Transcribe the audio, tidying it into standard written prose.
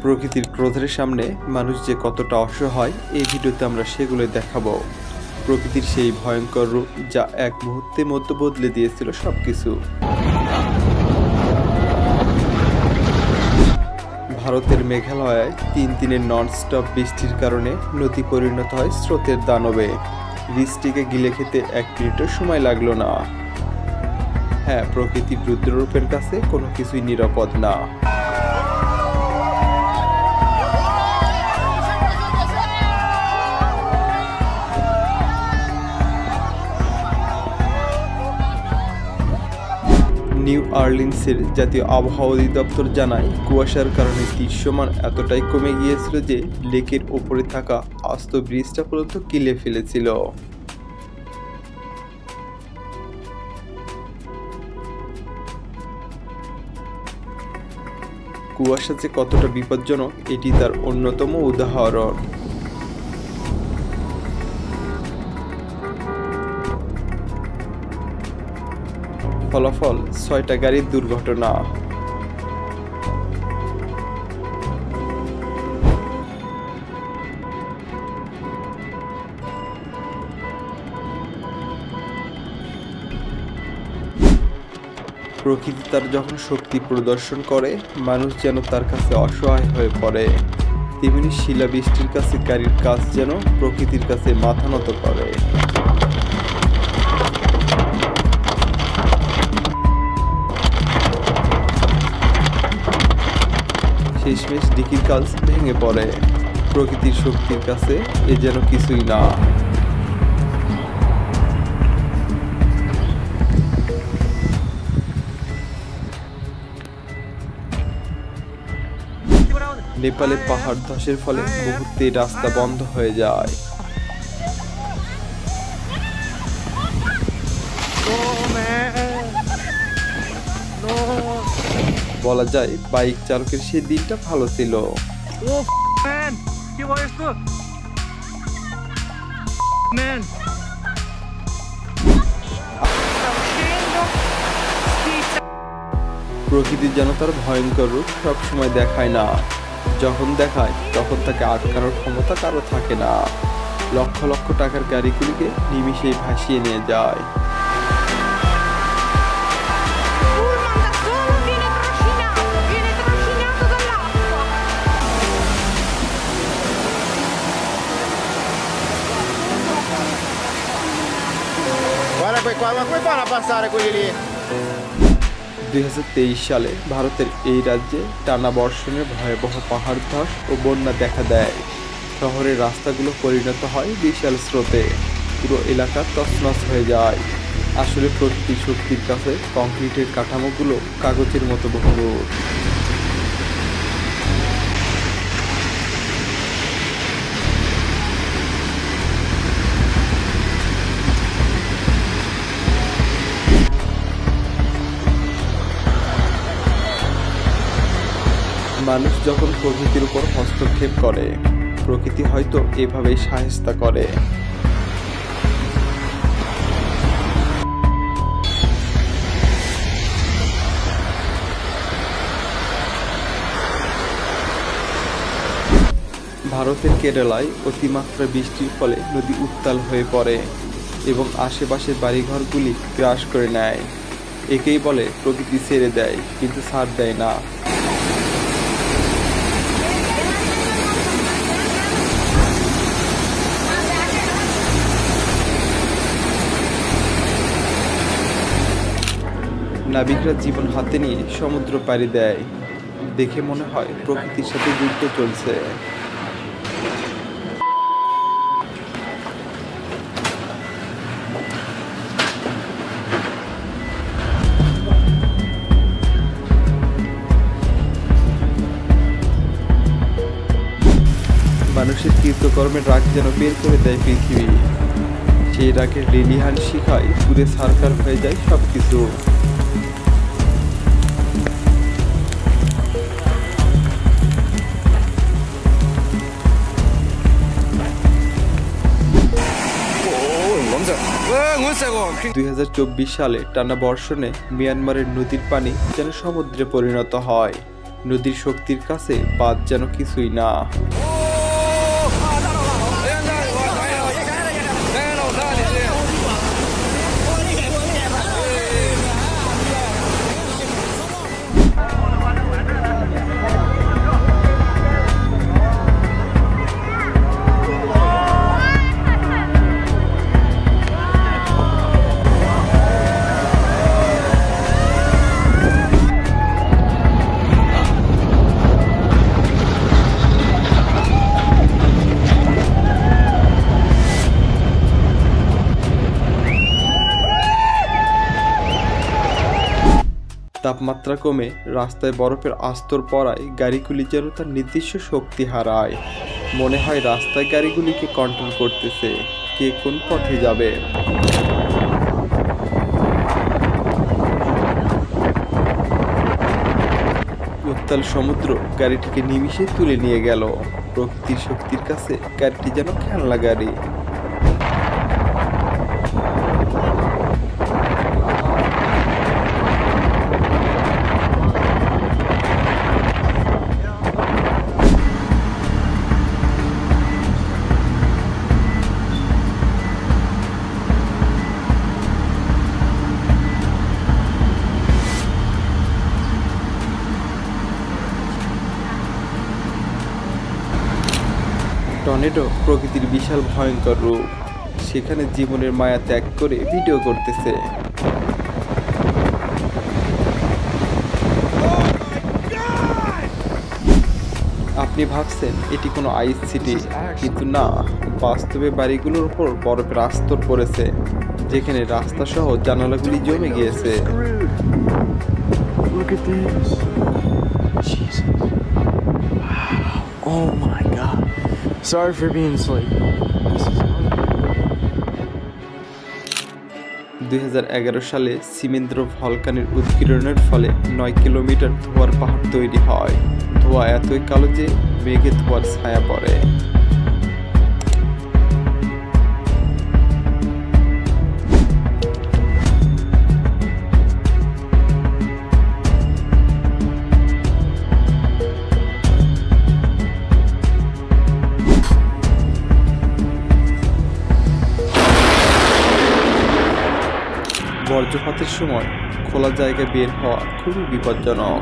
প্রকৃতির ক্রোধের সামনে মানুষ যে কতটা অসহায় এই ভিডিওতে আমরা সেগুলো দেখাবো। প্রকৃতির সেই ভয়ঙ্কর রূপ যা এক মুহূর্তের মধ্যে বদলে দিয়েছিল সবকিছু। ভারতের মেঘালয়ায় 3 দিনের নন-স্টপ বৃষ্টির কারণে নদী পরিণত হয় স্রোতের দানবে। বৃষ্টিকে গিলে খেতে 1 মিনিটও সময় লাগলো না। হ্যাঁ, প্রকৃতির রুদ্ররূপের কাছে কোনো কিছুই নিরাপদ না। নিউ অরলিন্সের জাতীয় আবহাওয়া অধিদপ্তর জানায়, কুয়াশার কারণে দৃশ্যমান এতটাই কমে গিয়েছিল যে লেকের ওপরে থাকা আস্ত ব্রিজটা পর্যন্ত গিলে ফেলেছিল। কুয়াশা যে কতটা বিপজ্জনক এটি তার অন্যতম উদাহরণ। ফলাফল 6টা গাড়ির দুর্ঘটনা। প্রকৃতি তার যখন শক্তি প্রদর্শন করে মানুষ যেন তার কাছে অসহায় হয়ে পড়ে, তেমনি শিলাবৃষ্টির কাছে গাড়ির কাজ যেন প্রকৃতির কাছে মাথা নত করে। শেষমেশ ডিকির কাজ ভেঙে পড়ে। প্রকৃতির শক্তির কাছে এ যেন কিছুই না। নেপালে পাহাড় ধসের ফলে মুহূর্তে রাস্তা বন্ধ হয়ে যায়। বলা যায় বাইক চালকের সেই দিনটা ভালো ছিল। প্রকৃতি যেন তার ভয়ঙ্কর রূপ সবসময় দেখায় না, যখন দেখায় তখন তাকে আটকানোর ক্ষমতা কারো থাকে না। লক্ষ লক্ষ টাকার গাড়িগুলিকে নিমিষেই ভাসিয়ে নিয়ে যায়। Come fanno a passare quelli lì? 2023 সালে ভারতের এই রাজ্যে টানা বর্ষণের ভয়াবহ পাহাড় ধস ও বন্যা দেখা দেয়। শহরের রাস্তাগুলো পরিণত হয় বিশাল স্রোতে, পুরো এলাকা তছনছ হয়ে যায়। আসলে প্রকৃতির শক্তির কাছে কংক্রিটের কাঠামোগুলো কাগজের মতো ভঙ্গুর। মানুষ যখন প্রকৃতির উপর হস্তক্ষেপ করে, প্রকৃতি হয়তো এভাবেই সাহায্য করে। ভারতের কেরালায় অতিমাত্রা বৃষ্টির ফলে নদী উত্তাল হয়ে পড়ে এবং আশেপাশের বাড়িঘরগুলি গ্রাস করে নেয়। একেই বলে প্রকৃতি ছেড়ে দেয় কিন্তু ছাড় দেয় না। নাবিকরা জীবন হাতে নিয়ে সমুদ্র পাড়ি দেয়, দেখে মনে হয় প্রকৃতির সাথে যুদ্ধ চলছে। মানুষের কৃতকর্মের রাগ যেন বের করে দেয় পৃথিবী। সেই রাগের লেলিহান শিখায় পুরে ছারখার হয়ে যায় সবকিছু। Sì. 2024 সালে টানা বর্ষণে মিয়ানমারের নদীর পানি যেন সমুদ্রে পরিণত হয়। নদীর শক্তির কাছে বাঁধ যেন কিছুই না। তাপমাত্রা কমে রাস্তায় বরফের আস্তর পড়ায় গাড়িগুলি যেন তার নির্দিষ্ট শক্তি হারায়। মনে হয় রাস্তায় গাড়িগুলিকে কন্ট্রোল করতেছে কে কোন পথে যাবে। উত্তাল সমুদ্র গাড়িটিকে নিমিষে তুলে নিয়ে গেল। প্রকৃতির শক্তির কাছে গাড়িটি যেন খেলনা গাড়ি। টর্নেডো প্রকৃতির বিশাল ভয়ঙ্কর রূপ। সেখানে জীবনের মায়া ত্যাগ করে ভিডিও করতেছে। আপনি ভাবছেন এটি কোনো আইস সিটি, কিন্তু না, বাস্তবে বাড়িগুলোর উপর বরফের আস্তর পড়েছে, যেখানে রাস্তা সহ জানালাগুলি জমে গিয়েছে। Look at this. Jesus. Wow. Oh my God. Sorry for being late. This is 2011 সালে সিমেন্দ্র ভলকানের উৎকীর্ণের ফলে 9 কিলোমিটার ধোঁয়ার পাহাড় তৈরি হয়। ধোঁয়া এতই কালো যে মেঘে ধোঁয়ার ছায়া পড়ে। বজ্রপাতের সময় খোলা জায়গায় বের হওয়া খুবই বিপজ্জনক।